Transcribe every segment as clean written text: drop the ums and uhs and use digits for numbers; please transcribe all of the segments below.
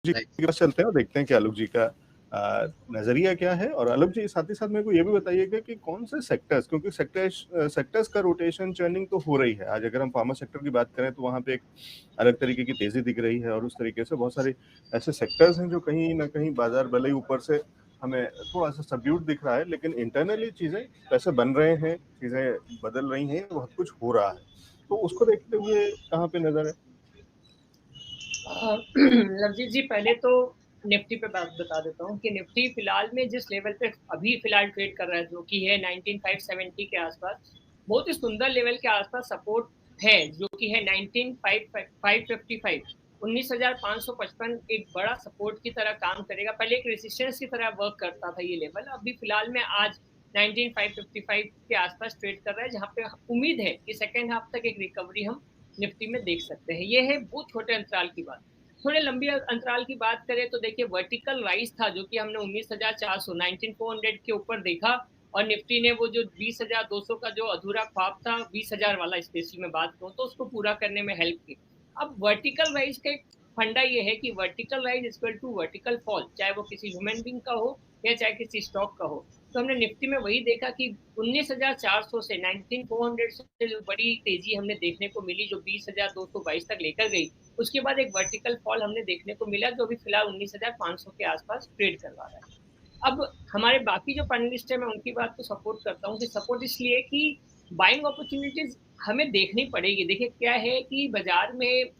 जी right. के पास चलते हैं और देखते हैं कि आलोक जी का नज़रिया क्या है। और आलोक जी साथ ही साथ मेरे को ये भी बताइएगा कि कौन से सेक्टर्स, क्योंकि सेक्टर्स का रोटेशन चर्निंग तो हो रही है। आज अगर हम फार्मा सेक्टर की बात करें तो वहाँ पे एक अलग तरीके की तेज़ी दिख रही है और उस तरीके से बहुत सारे ऐसे सेक्टर्स हैं जो कहीं न कहीं बाज़ार भले ही ऊपर से हमें थोड़ा-सा सबड्यूड दिख रहा है, लेकिन इंटरनली चीज़ें पैसे बन रहे हैं, चीज़ें बदल रही हैं, बहुत कुछ हो रहा है। तो उसको देखते हुए कहाँ पे नज़र है? लवजीत जी, पहले तो निफ्टी पे बात बता देता हूँ कि निफ्टी फिलहाल में जिस लेवल पे अभी फिलहाल ट्रेड कर रहा है, जो कि है 19570 के आसपास, बहुत ही सुंदर लेवल के आसपास सपोर्ट है, जो कि है 19555 19,555 एक बड़ा सपोर्ट की तरह काम करेगा। पहले एक रेजिस्टेंस की तरह वर्क करता था ये लेवल, अभी फिलहाल में आज 19555 के आसपास ट्रेड कर रहा है, जहाँ पे उम्मीद है कि सेकेंड हाफ तक एक रिकवरी हम निफ्टी में देख सकते हैं। ये है बहुत छोटे अंतराल की बात। थोड़े लंबी अंतराल की बात करें तो देखिए, वर्टिकल राइज था जो कि हमने 19,400 19400 के ऊपर देखा, और निफ्टी ने वो जो 20,200 का जो अधूरा ख्वाब था, 20,000 वाला स्पेशली मैं बात करूँ, तो उसको पूरा करने में हेल्प की। अब वर्टिकल राइज का एक फंडा ये है कि vertical rise equal to vertical fall, चाहे वो किसी ह्यूमन बीइंग का हो या चाहे किसी स्टॉक का हो। तो हमने निफ्टी में वही देखा कि 19,400 से 19,400 से जो बड़ी तेजी हमने देखने को मिली, जो 20,222 तक लेकर गई, उसके बाद एक वर्टिकल फॉल हमने देखने को मिला, जो अभी फिलहाल 19,500 के आसपास ट्रेड करवा रहा है। अब हमारे बाकी जो पैनलिस्ट है, मैं उनकी बात को सपोर्ट करता हूँ कि सपोर्ट इसलिए कि बाइंग अपॉर्चुनिटीज हमें देखनी पड़ेगी। देखिए क्या है कि बाजार में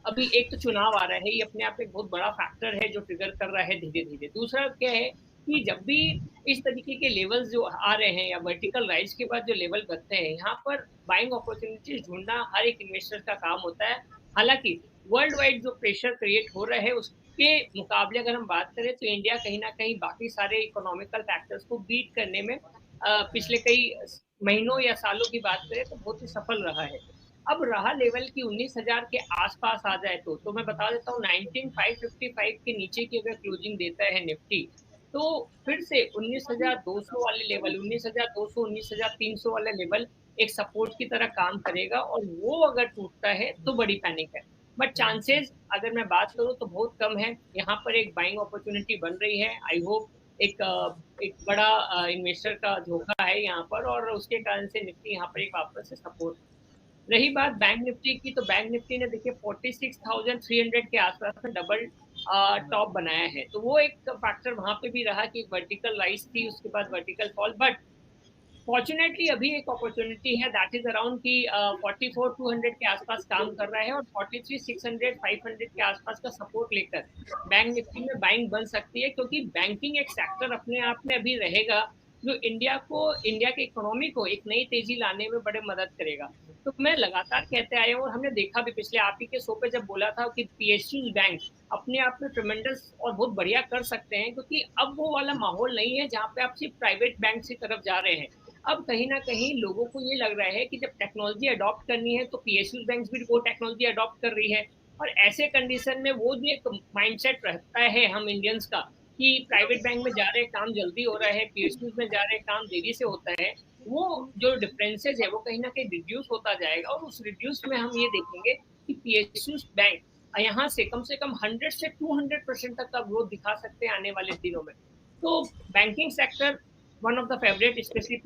अभी एक तो चुनाव आ रहा है, ये अपने आप में एक बहुत बड़ा फैक्टर है जो ट्रिगर कर रहा है धीरे धीरे। दूसरा क्या है कि जब भी इस तरीके के लेवल्स जो आ रहे हैं या वर्टिकल राइज के बाद जो लेवल बनते हैं, यहाँ पर बाइंग अपॉर्चुनिटीज ढूंढना हर एक इन्वेस्टर का काम होता है। हालांकि वर्ल्ड वाइड जो प्रेशर क्रिएट हो रहा है, उसके मुकाबले अगर हम बात करें तो इंडिया कहीं ना कहीं बाकी सारे इकोनॉमिकल फैक्टर्स को बीट करने में पिछले कई महीनों या सालों की बात करें तो बहुत ही सफल रहा है। अब रहा लेवल की 19,000 के आसपास आ जाए तो मैं बता देता हूँ 19,555 के नीचे की अगर क्लोजिंग देता है निफ्टी, तो फिर से 19,200 वाले लेवल, 19,200 19,300 वाला लेवल एक सपोर्ट की तरह काम करेगा, और वो अगर टूटता है तो बड़ी पैनिक है। बट चांसेस अगर मैं बात करूँ तो बहुत कम है। यहाँ पर एक बाइंग अपॉर्चुनिटी बन रही है। आई होप एक बड़ा इन्वेस्टर का धोखा है यहाँ पर, और उसके कारण से निफ्टी यहाँ पर एक वापस से सपोर्ट। रही बात बैंक निफ्टी की, तो बैंक निफ्टी ने देखिए 46,300 के आसपास में डबल टॉप बनाया है, तो वो एक फैक्टर वहां पे भी रहा कि वर्टिकल राइज थी, उसके बाद वर्टिकल फॉल। बट फॉर्चुनेटली अभी एक अपॉर्चुनिटी है, दैट इज अराउंड की 44,200 के आसपास काम कर रहा है, और 43,600 500 के आसपास का सपोर्ट लेकर बैंक निफ्टी में बाइंग बन सकती है, क्योंकि बैंकिंग एक सेक्टर अपने आप में अभी रहेगा जो इंडिया के इकोनॉमी को एक नई तेजी लाने में बड़े मदद करेगा। तो मैं लगातार कहते आया हूँ, और हमने देखा भी पिछले आप ही के शो पे जब बोला था कि पीएसयू बैंक अपने आप में ट्रिमेंडस और बहुत बढ़िया कर सकते हैं, क्योंकि अब वो वाला माहौल नहीं है जहाँ पे आप सिर्फ प्राइवेट बैंक की तरफ जा रहे हैं। अब कहीं न कहीं लोगों को ये लग रहा है कि जब टेक्नोलॉजी अडॉप्ट करनी है तो पीएसयू बैंक्स भी वो टेक्नोलॉजी अडॉप्ट कर रही है, और ऐसे कंडीशन में वो जो एक माइंडसेट रहता है हम इंडियंस का कि प्राइवेट बैंक में जा रहे काम जल्दी हो रहा है, पीएसयूज में जा रहे काम देरी से होता है, वो जो डिफरेंसेस है वो कहीं न कहीं रिड्यूस होता जाएगा, और उस रिड्यूस में हम ये देखेंगे कि पीएसयूज बैंक यहाँ से कम 100 से 200% तक का ग्रोथ दिखा सकते हैं आने वाले दिनों में। तो banking sector one of the favourite, specially